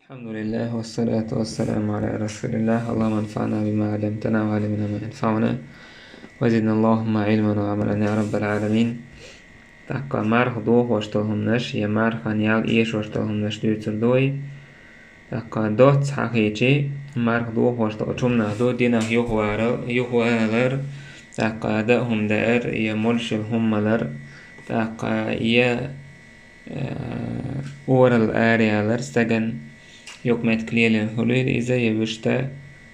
الحمد لله والصلاة والسلام على رسول الله. اللهم انفعنا بما علمتنا وعلمنا ما ينفعنا وزدنا اللهم علما وعملا يا رب العالمين. Takka már dolgoztolhom nes, je már hanyal ésorstolhom nes dőcöldói. Takka dots hakécsi, már dolgoztol csomna do dina juhuárar. Takka dahum der, je molsil hummalar. Takka je oral árjálar szegen. Jok met klielen hulil ize jövőste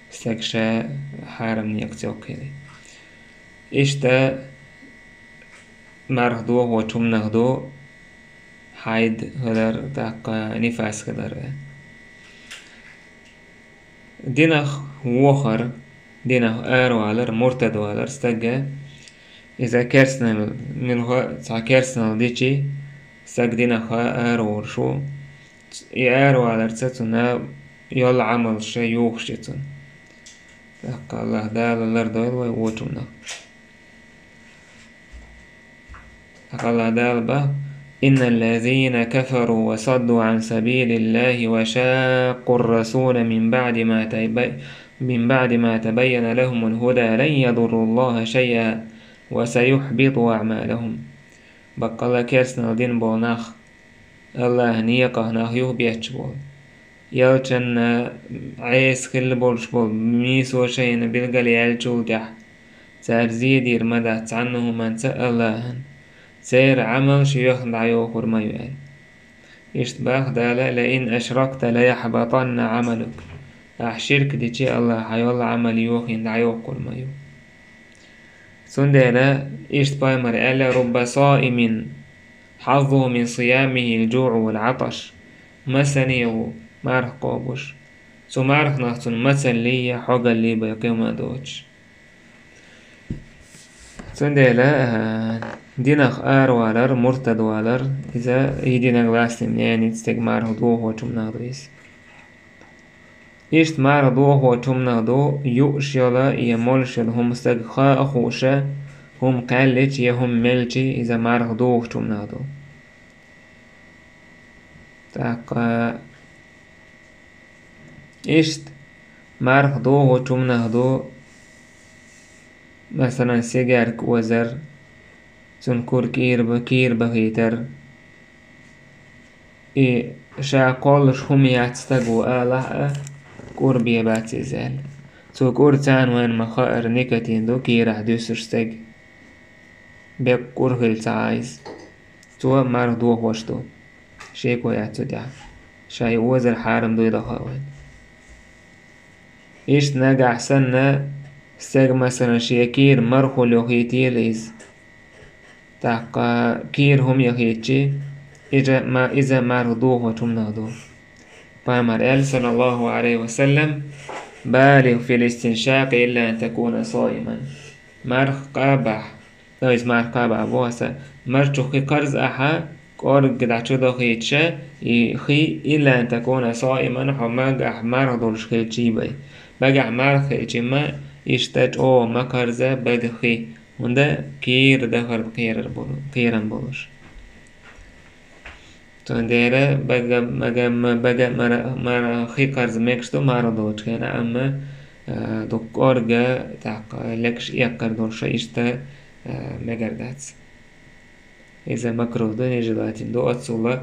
szegse három nyakciókéli. Iste már hogy csomnak do haid hüler takka nifász hülerve. Dinach wohar, dinach ároalar, mortadoalar szegge, ize kersznel, milha ca kersznel dicsi, szeg dinach ároarsó, ároalar cecuna jall عمل شيء يوخشتون. تقى الله دال الأرض ويوتونا. تقى الله دال به إن الذين كفروا وصدوا عن سبيل الله وشاقوا الرسول من بعد ما تبين لهم الهدى لن يضروا الله شيئا وسيحبط أعمالهم. بقى الله كيرسنا دين بولناخ الله نيقه ناخ يهبيتش بول. يلچن عيس خل بولش بول ميسو شين بلغل يالچول دح سار زيدير مدى عنه من سألهن سير عمل شيوخ دعيو خرما يوال اشتباخ دالا لئن أشركت ليحبطن عملك أحشرك ديشي الله حيال عمل يوخين دعيو خرما يو سندالا اشتباي مرألا رب صائم حظه من صيامه الجوع والعطش مسنيو مارخ قابوش سو مارخ نختون مثل لي حاجة اللي بيقيمة دوتش سندالا دينخ والر مرتد والر إذا يدينك لاسم يعني تستيق مارخ دوه وچم نغدويس إشت مارخ دوه وچم نغدو يؤش يلا يمولشل هم استيق خاء خوشة هم قلج يهم ملجي إذا مارخ دوه وچم نغدو تاقا إشت مارخ دوه وچم نغدو مثلا سيجارك وزر سنكور كير بغيتر شا قولش هم يعتستقو آلح كور بيبات سيزال سو كور تان وين مخائر نيكتين دو كيرح دوسر ستق بيك كور غل تعايز سو مارخ دوه وشتو شيكو يعتو دع شاي وزر حارم دو يدخوين إيش نجع سنة سيج مثلا شيكير مرخو لوخيتيليز تاقا كير هم يخيتشي إذا مرضوه وتمنادو فامر صلى الله عليه وسلم بالغ في الاستنشاق إلا أن تكون صائما مرخ قابح تويز مرخ قابح بواسا مرشو خي قرز أحا قرق دعشو دو خيتشا يخي إلا أن تكون صائما حماق مرضوش خيتشي بي بقع مرخ خيتشي ما يشتاج مكرزة بدخي وندا كير دخل كيران بولش تنديرا بقى مرا خي قرز ميكشتو مارا دوش كان أما دوك أورجا تاقا لكش يقر دولش إشتا مقرداتس إذا مكروه دون يجداتين دو أتصولا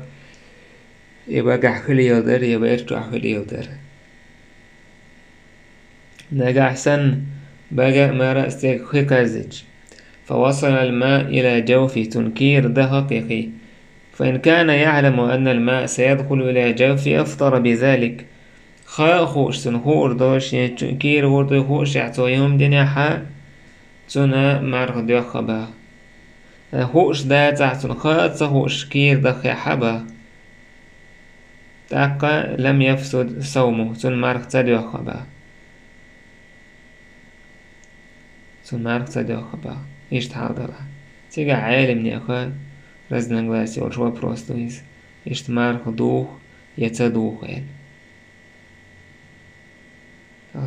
يبقى أحكي يودر يبقى إشتو أحكي يودر نجح سن بقى مرا استيق خي قرزج فوصل الماء إلى جوف تنكير ده حقيقي فإن كان يعلم أن الماء سيدخل إلى جوف أفطر بذلك خا خوش سنخور دوش كير وردو خوش يعطوهم دنيا حا تنا مرغ دو خبا خوش دا تعطن خا تخوش كير دخي حبا تاقا لم يفسد صومه تن مرغ تدو خبا تن مرغ تدو خبا إيش تحاضر تيجا عالم نيخا رزنا гласи от шо просто из иштмар дух яца дух ел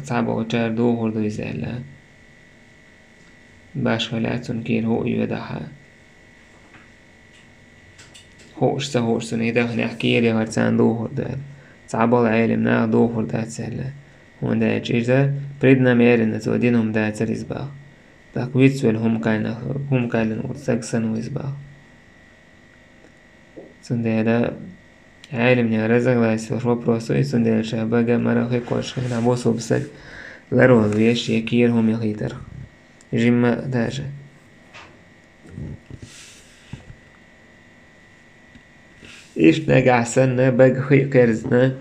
صعب وچار дух وردو يزالا باش خلاتون كير هو يودحا هوش سهوش سنيدخ نحكي لي هرسان دوه ردال تعبال عالم نا دوخور دات سهلا هون دات إذا بريدنا ميرنا تودينهم دات سريزباغ تقويت سوال هم كاين ورساقسن ويزباغ سندالا عالم رزق لا يسوى بروسو سندالا شاباقا مرخي قوش خينا بوسو بسك لرو ويش يكير هم يخيتر جمع داجة إيش نقع سنة بق خي قرزنا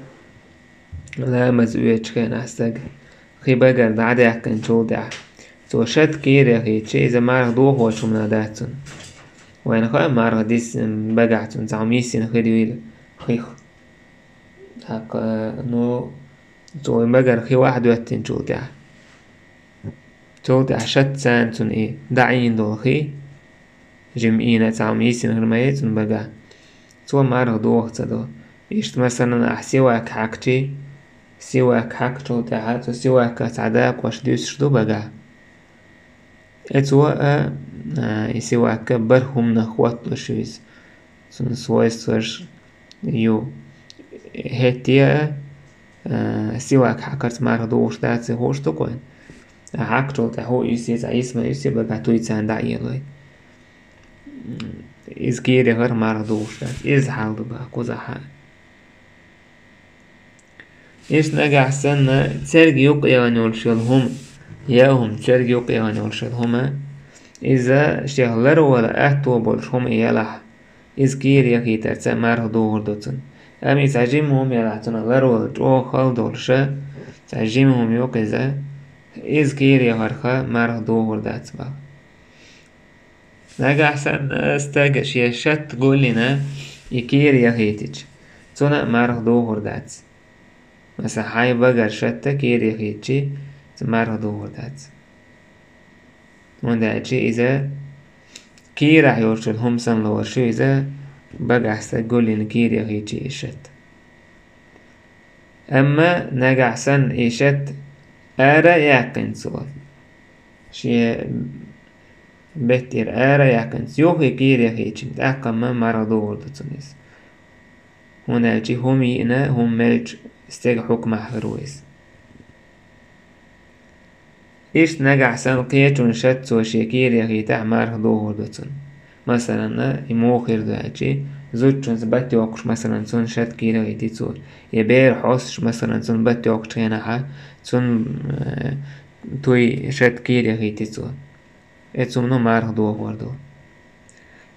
لا مزويتش كان أحسق خي بقر دعدي كان شو دع سو شد كير يا خي تشي إذا معرخ دوخ وشو من داتون وين خا معرخ ديس بقعتون زعميسين خديويل خيخ هاك نو سو بقر خي واحد وقتين شو دع شد سانتون إيه دعين دول خي جمعينا زعميسين غرميتون بقع سو معرخ دوخ تدو إيش مثلا أحسيواك حكتي سواك حكتو دعات وسواك تعداك واش ديوس شدو بقع اتوا سواك برهم نخوات وشويز سن سويسر يو هتيا سواك حكرت معرخ دوش داتي هوش تقوين حكتو تهو يسيز عيسما يسي بقع تويتسان دعيلوي إز كيري غير معرخ دوش دات إز حال بقع كوزا حال إيش نجح سنة ترجي يقيان يلشلهم ياهم ترجي يقيان يلشلهما إذا شهلر ولا أهتو بولشهم يلح إز كير يكي ترسى ماره دور دوتن أمي ساجيمهم يلحتنا لر ولا جو خال دولشا ساجيمهم يقيزا إز كير يهرخا ماره دور داتبا نجح سنة استاقش يشت قولنا يكير يكيتج تنا ماره دور دات مثلا حای بگر شده کیری خیچی تمره دور داد من داچی ایزا کیره یورشل همسن لورشو ایزا بگحسه گلین کیری خیچی ایشت اما نگحسن ایشت آره یقین سوال شیه بهتر آره یقین سیوخی کیری خیچی متأقم من مره دور دادنیز هون داچی همی اینا هم ملج استيق حكم حرويس إيش نجح سن قيتون شت وشيكير يغي تعمار ظهور دوتون مثلا يموخر دواتشي زوجون زباتي وقش مثلا سن شت كير يغي تيتون يبير حوسش مثلا سن باتي وقش غيناها سن توي شت كير يغي تيتون اتسمنو مار ظهور دو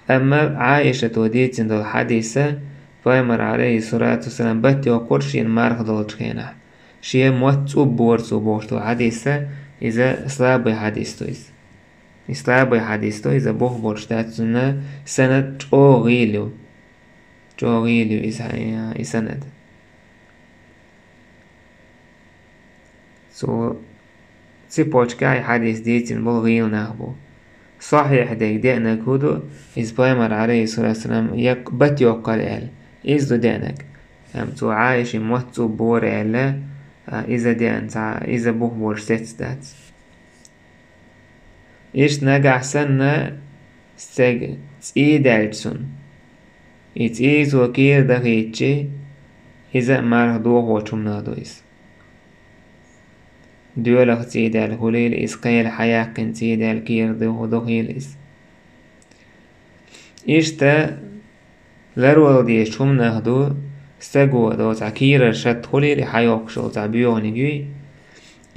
أما عايشة وديتين دو الحديثة فايمر عليه الصلاة والسلام باتي وقرشين مارخ دولتخينا شيء موتو بورسو بورتو حديثة إذا إسلابي حديثتويز إسلابي حديثتو إذا بوه بورشتاتنا سنة جو غيلو إذا سند سو سيبوشكاي حديث ديتين بول غيل ناخبو صحيح ديك دينا كودو إذ بايمر عليه الصلاة والسلام يك باتي وقال إز دو دانك تو عايش موتو بور إلا إذا دان إذا بوه بور ستات إيش نجح سنة استج تيدالسون إز وكير دغيتشي إذا ماره دوه وشم نادويس دولخ تيدال هليل إز قيل حياق تيدال كير دوه دخيل إز إيش تا لرول دي شوم نهدو استجو دو تعكير شت خلي لحيوق شو تعبيوني جوي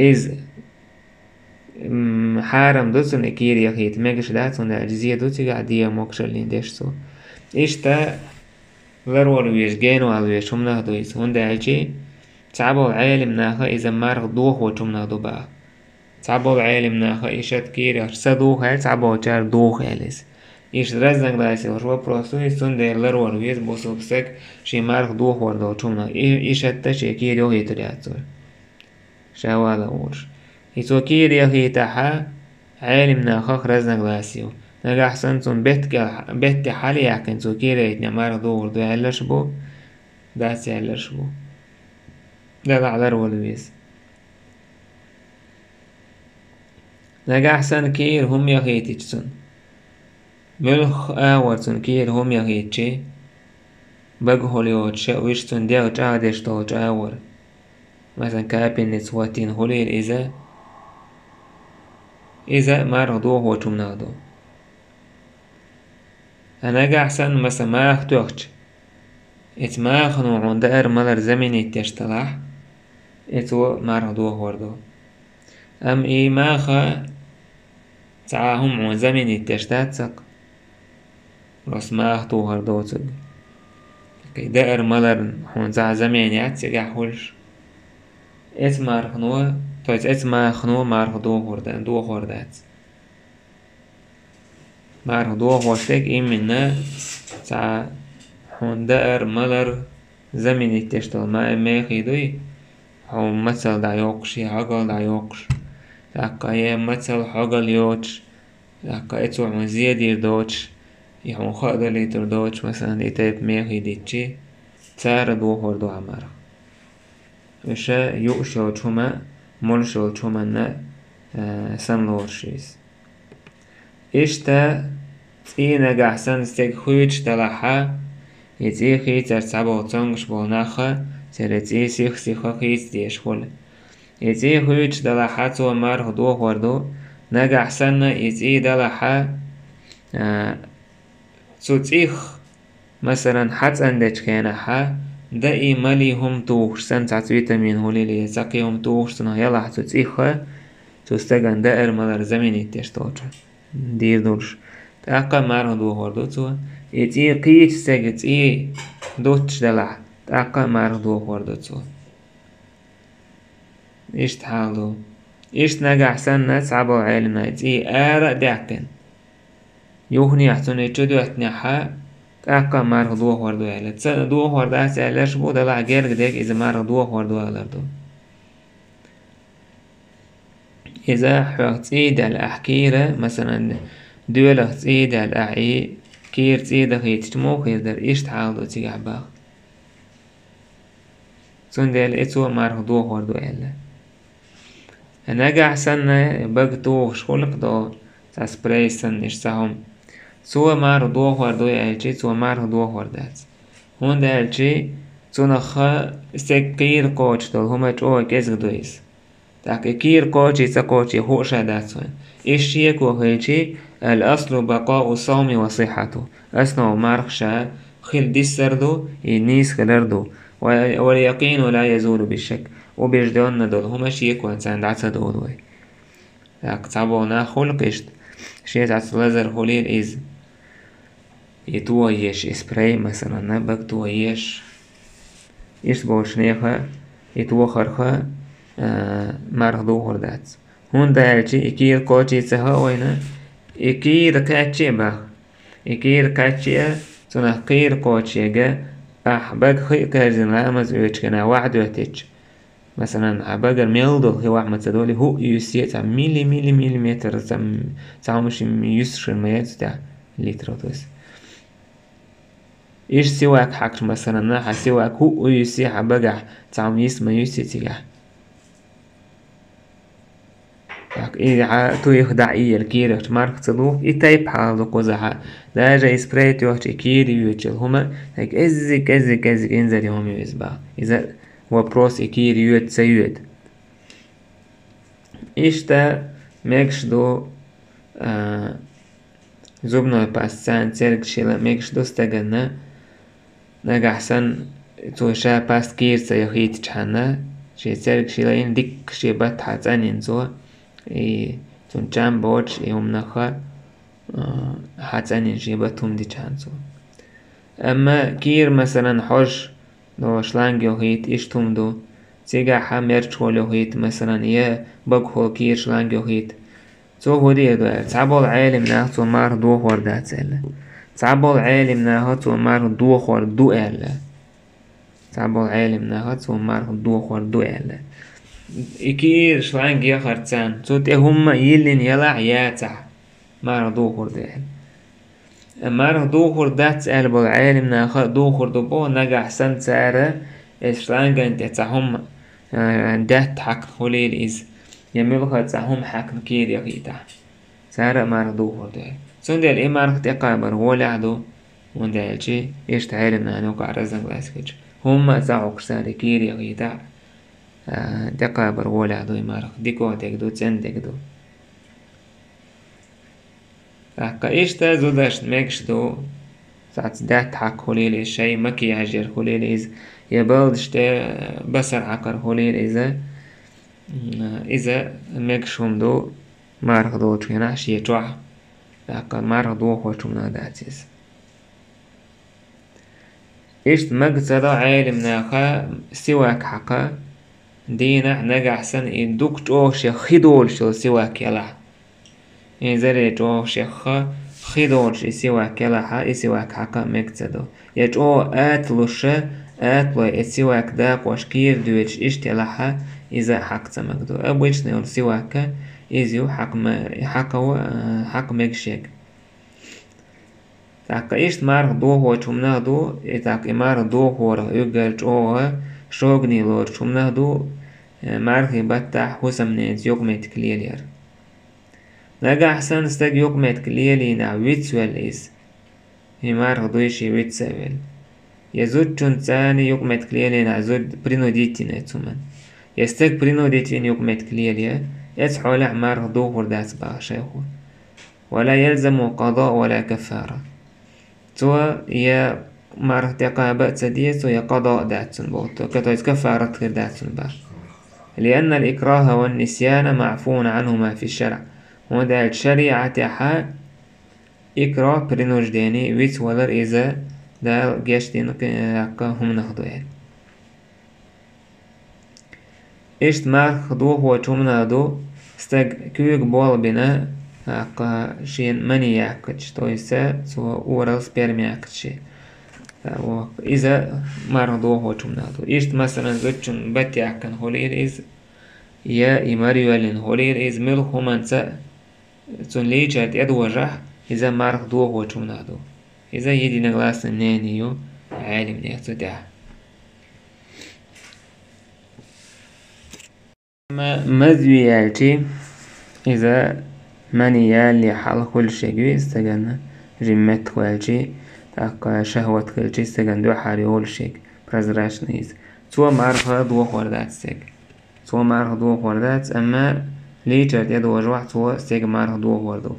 إز حارم دوتون إكير يخيت مجش داتون الجزية دوتي قاعدية موكشل ليندشتو إيش تا لرول ويش جينو على ويش شوم نهدو إز هون دالجي تعبو العالم ناخا إذا مارغ دوخ وشوم نهدو بقى تعبو العالم ناخا إيشت كير يخشى دوخ هل تعبو جار دوخ هلس إيش رزق دايسي وشوا بروسو يسون دير لرول ويز بوسو بسك شي مارغ دوخ وردو چومنا إيش هتا شي كير يوغي ترياتور شاوالا ورش يسو كير يوغي تاحا عالم ناخاق رزق دايسيو نجا حسن سون بيت حالي يحكن سو كير يتنى مارغ دوخ وردو يعلش بو دايسي يعلش بو دادا على رول ويز نجا حسن كير هم يوغي تيجسون ملخ آورتون كير هم يغيتشي بقهول يوتش ويشتون ديغ عادش توج آور مثلا كابين نتسواتين هوليل إذا ما رضوه هو تمنادو أنا قاحسن مثلا ما أختوش إت ما خنو عند ملر زمني تشتلاح إتو ما رضوه وردو أم إي ما خا تعاهم عن زمني تشتاتسق بس ما أختو هردو تد كي دائر ملر هون زع زمني أتسقع حولش إت ما رخنو تويت إت ما خنو ما رضوه وردان دو وردات ما رضوه وشتك إي منا تع هون دائر ملر زمني تشتل ما ميخي دوي هو مثل دا يوقش عقل دا يوقش لكا يه مثل حقل يوتش لكا اتو عن زيادير دوتش يهون خاقدر ليتر دوتش مثلا يتايب ميخي ديتشي تار دو هردو عمار وشا يوشو چوما ملشو چوما نا سملورشيز إشتا تينا قحسن ستيك خويتش تلاحا يتيخي تر سابو تنگش بوناخا تر يتي سيخا خيز ديش خول يتي خويتش تلاحا تو مار هدو هردو نا قحسن يتي تلاحا تو تيخ مثلا حت اندج كيناحا دا إيمالي هم توخش سن تعت فيتامين هولي لي يتاقي هم توخش تنها يلا تو تيخا تو استغن دائر مدار زميني تشتوچ دير دولش تاقا مار هدو هردو تو يتي قيت سجت إيه دوتش دلح تاقا مار هدو هردو تو إيش حالو إيش نجح سنة صعبة عالمنا يتي آرا داكن يوهني احتوني يتشدو احتناحا تاقا مار هدو هردو عالة تسا دو هردو عالش بو دلح جيرك ديك إذا مار هدو هردو عالردو إذا حوغتي دال أحكيرة مثلا دولغتي دال أعي كير تيدا خيتشمو خير در إيش تحالو تيجع باغ تون دال إتو مار هدو هردو عالة نجح سنة بقتو شخلق دو تسبراي سنش سهم سوى مار هدو هردو عالشي سوى مار هدو هردات هون دالشي تونخا سكير قوش دول هما جو كيزغ دويس تاكي كير قوشي سقوشي هوشا داتسون إشيك وهيشي الأصل بقاء الصوم وصحته أسنو مارخشا خل ديسردو ينيس خلردو واليقين لا يزول بالشك وبيجدون دول هما شيك وانسان دعسا دولوي لك تعبونا خلقشت شي تعس لازر هوليل إز يتويش إسبراي مثلا نبك تويش يشبوش نيخا يتوخرخا مرهدو هردات هون دالشي إكير كوشي تهاوينا إكير كاتشي باخ إكير كاتشي تنا قير كوشي جا أحبك خي كارزن لامز ويتشكنا واحد ويتش مثلا أحبك الميلدو هي واحد تدولي هو يسيت ملي تعمش يسر الميات تاع لتر توس إيش سواك حكش مثلا ناحا سواك هو يسي حبقح تعم يسمى يسي تيجح إيه تو يخدع إيه الكيرة مارك تصدوف إتايب حالو قوزها دا جاي سبرايت يوحش كيري يوتشل هما هيك ازك انزل يوم يزبا إذا هو بروس إكيري يوت سيوت إشتا ميكش دو زبنا باستان تيرك شيلا ميكش دو استغنى نجح سن تو شا باست كير سيخيت جحنا شي تيرك شيلا إن ديك شي بات حتانين زوا إيه تون جام بوش يوم نخا حتانين شي باتهم دي جانسو أما كير مثلا حوش دو شلانج يوهيت إشتم دو تيجا حمير شول يوهيت مثلا يا بقهو كير شلانج يوهيت تو هودي دو تعبوا العالم ناه تو مار دو خوردات سلا تعبوا العالم ناه تو مار دو خورد دو إلا تعبوا العالم ناه تو مار دو خورد دو إلا إكير شلانج يا خرتان تو هم يلين يلا عياتا مار دو خورد مار دو خوردات ألبو العالم ناه دو خورد بو نجح سنت سارة شلانج انت تعهم دات حق خليل إز يميلها تعهم حق كير يغيتا سارة مار دو خورد سندل إيه مارك تقابر ولا عدو وندالشي يشتعل نانوك عرزن غلاسكج هم ساعوك ساري كيري غيتاع دقا برغولا دوي مارك ديكو تكدو تسن تكدو فحكا إيشتا زوداش ميكشدو ساعت دات حق هوليل الشي مكي عجر هوليل إز يبالدشتا بسر عقر هوليل إذا ميكشهم دو مارك دو تشينا شي جوح فحكا مارك دو خوشمنا داتيز إيشت مقصدا عالم ناخا سواك حقا دينا نجح سن إدوك جوش خدول شو سواك يلا إنزل جوش خدول شو سواك يلا سواك حقا مقصدا يجو آتلوش آتلو سواك داق وشكير دويش إشت يلا إذا حق تمقدو أبوش نيول سواك إزيو حق مقشيك تاك إيش مارك دو هو تشمنا دو تاك إمار دو هو يقل جوه شوغني لور تشمنا دو مارك يبتح حسم نيز يوكمت كليلير نجا حسن استج يوكمت كليلي نا ويتسوال إز إمار دويشي ويتسوال يزود چون تاني يوكمت كليلي نا زود برينو ديتي نتسومن يستج برينو ديتي يوكمت كليلي يتحول مارك دو هو داس باشيخو ولا يلزم قضاء ولا كفارة تو يا مارك تقابة تديس ويا قضاء داتسون بوتو كتو يتكفارة غير داتسون با لأن الإكراه والنسيان معفون عنهما في الشرع ودا الشريعة حا إكراه برينوش ديني ويت ولر إذا دا جيش دينو هم نخدو يعني إشت مارك خدوه هو چومنا دو استق كيوك بول بنا شين مني ياكتش تويسا سو أورال سبيرم ياكتشي إذا مرضو هو چمنادو إشت مثلا زوجن بات ياكن هولير إز يا إماريوالين هولير إز مل خمانسا سون ليجات يدو وجح إذا مرضو هو چمنادو إذا يدي نغلاس نانيو عالم نيتو دا مذوي يالتي إذا ماني يالي حال كل شيء استجنا جمت كوالشي تاق شهوة كلشي استجن دو حالي كل شيء برزراش نيز سو معرفة دو خوردات استج سو معرفة دو خوردات أما ليجر يدو وجوح سو استج معرفة دو خوردو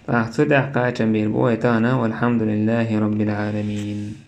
فأحسد أحقا جميل بويتانا والحمد لله رب العالمين.